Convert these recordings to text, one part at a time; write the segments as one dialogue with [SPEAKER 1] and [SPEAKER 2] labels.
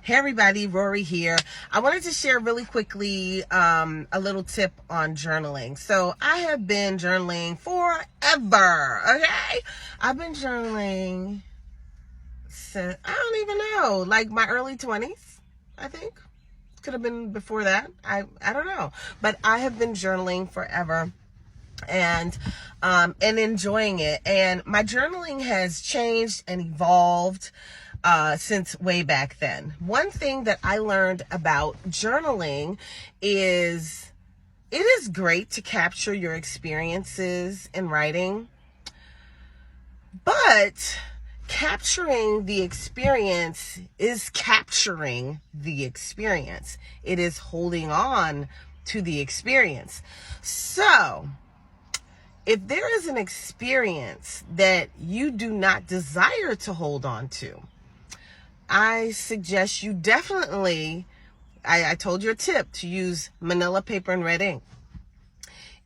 [SPEAKER 1] Hey everybody, Rorree here. I wanted to share really quickly a little tip on journaling. So I have been journaling forever, okay? I've been journaling since, I don't even know, like my early 20s, I think. Could have been before that. I don't know. But I have been journaling forever and enjoying it. And my journaling has changed and evolved since way back then. One thing that I learned about journaling is it is great to capture your experiences in writing, but capturing the experience is capturing the experience. It is holding on to the experience. So, if there is an experience that you do not desire to hold on to, I suggest you definitely, I told you a tip to use manila paper and red ink.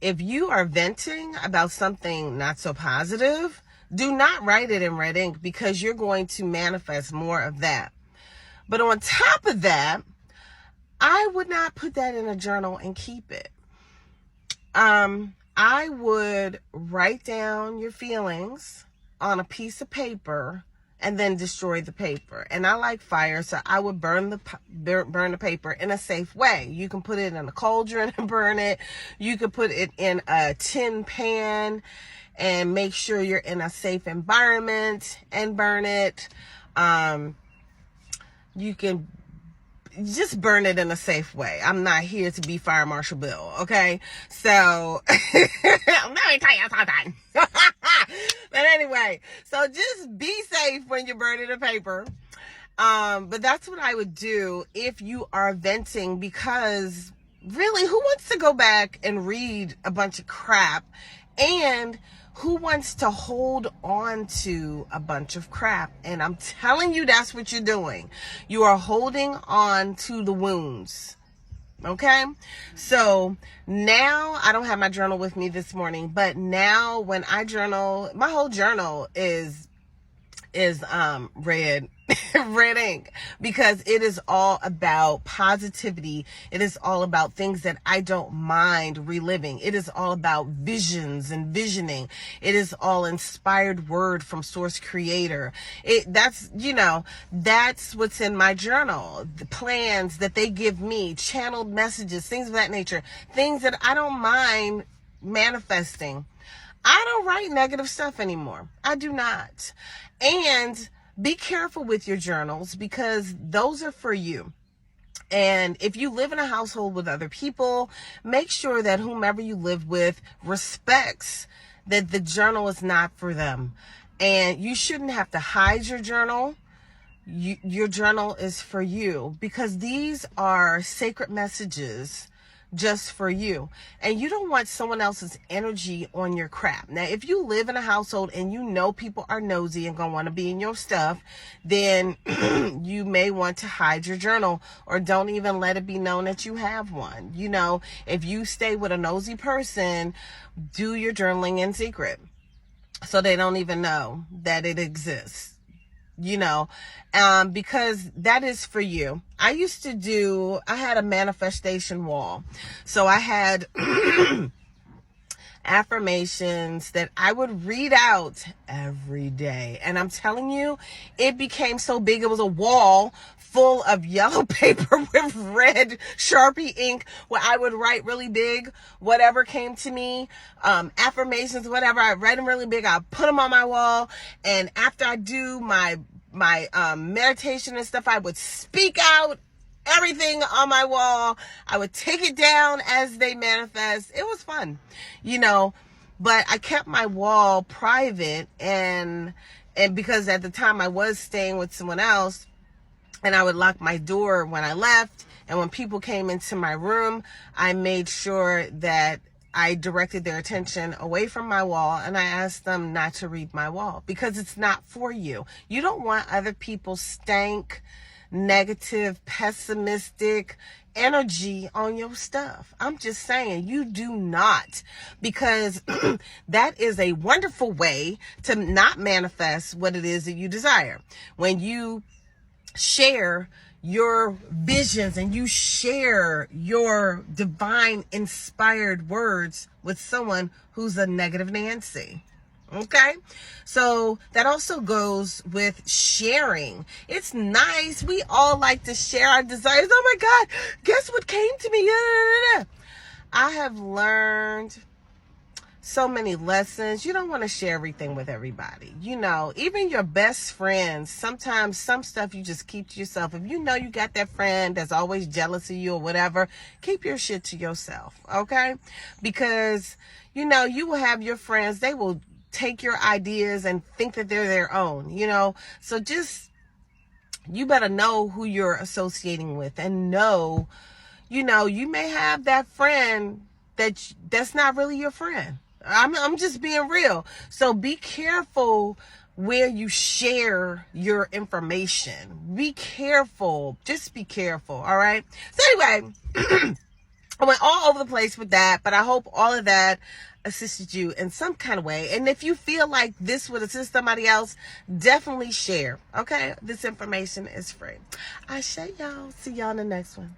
[SPEAKER 1] If you are venting about something not so positive, do not write it in red ink because you're going to manifest more of that. But on top of that, I would not put that in a journal and keep it. I would write down your feelings on a piece of paper and then destroy the paper. And I like fire, so I would burn the paper in a safe way. You can put it in a cauldron and burn it. You could put it in a tin pan and make sure you're in a safe environment and burn it. You can just burn it in a safe way. I'm not here to be Fire Marshal Bill, okay? So, let me tell you something. But anyway, so just be safe when you're burning the paper. But that's what I would do if you are venting, because really, who wants to go back and read a bunch of crap? And who wants to hold on to a bunch of crap? And I'm telling you, that's what you're doing. You are holding on to the wounds. Okay? So now I don't have my journal with me this morning, but now when I journal, my whole journal is red red ink, because it is all about positivity. It is all about things that I don't mind reliving. It is all about visions and visioning. It is all inspired word from source creator. That's what's in my journal. The plans that they give me, channeled messages, things of that nature, things that I don't mind manifesting. I don't write negative stuff anymore. I do not. And be careful with your journals, because those are for you. And if you live in a household with other people, make sure that whomever you live with respects that the journal is not for them. And you shouldn't have to hide your journal. Your journal is for you, because these are sacred messages just for you. And you don't want someone else's energy on your crap. Now, if you live in a household and you know people are nosy and gonna want to be in your stuff, then you may want to hide your journal, or don't even let it be known that you have one. If you stay with a nosy person, do your journaling in secret so they don't even know that it exists. Because that is for you. I had a manifestation wall. So I had affirmations that I would read out every day. And I'm telling you, it became so big. It was a wall full of yellow paper with red Sharpie ink, where I would write really big whatever came to me, affirmations, whatever. I read them really big. I put them on my wall. And after I do my meditation and stuff, I would speak out everything on my wall. I would take it down as they manifest. It was fun, but I kept my wall private, and because at the time I was staying with someone else, and I would lock my door when I left. And when people came into my room, I made sure that I directed their attention away from my wall, and I asked them not to read my wall, because it's not for you. You don't want other people's stank, negative, pessimistic energy on your stuff. I'm just saying, you do not, because that is a wonderful way to not manifest what it is that you desire. When you share your visions and you share your divine inspired words with someone who's a negative Nancy. Okay, so that also goes with sharing. It's nice. We all like to share our desires. Oh my God, guess what came to me? I have learned so many lessons. You don't want to share everything with everybody. You know, even your best friends, sometimes some stuff you just keep to yourself. If you know you got that friend that's always jealous of you or whatever, keep your shit to yourself, okay? Because, you know, you will have your friends, they will take your ideas and think that they're their own, you know? So just, you better know who you're associating with and know, you know, you may have that friend that's not really your friend. I'm just being real. So be careful where you share your information. Be careful. Just be careful. All right. So anyway, I went all over the place with that, but I hope all of that assisted you in some kind of way. And if you feel like this would assist somebody else, definitely share. Okay. This information is free. I say y'all. See y'all in the next one.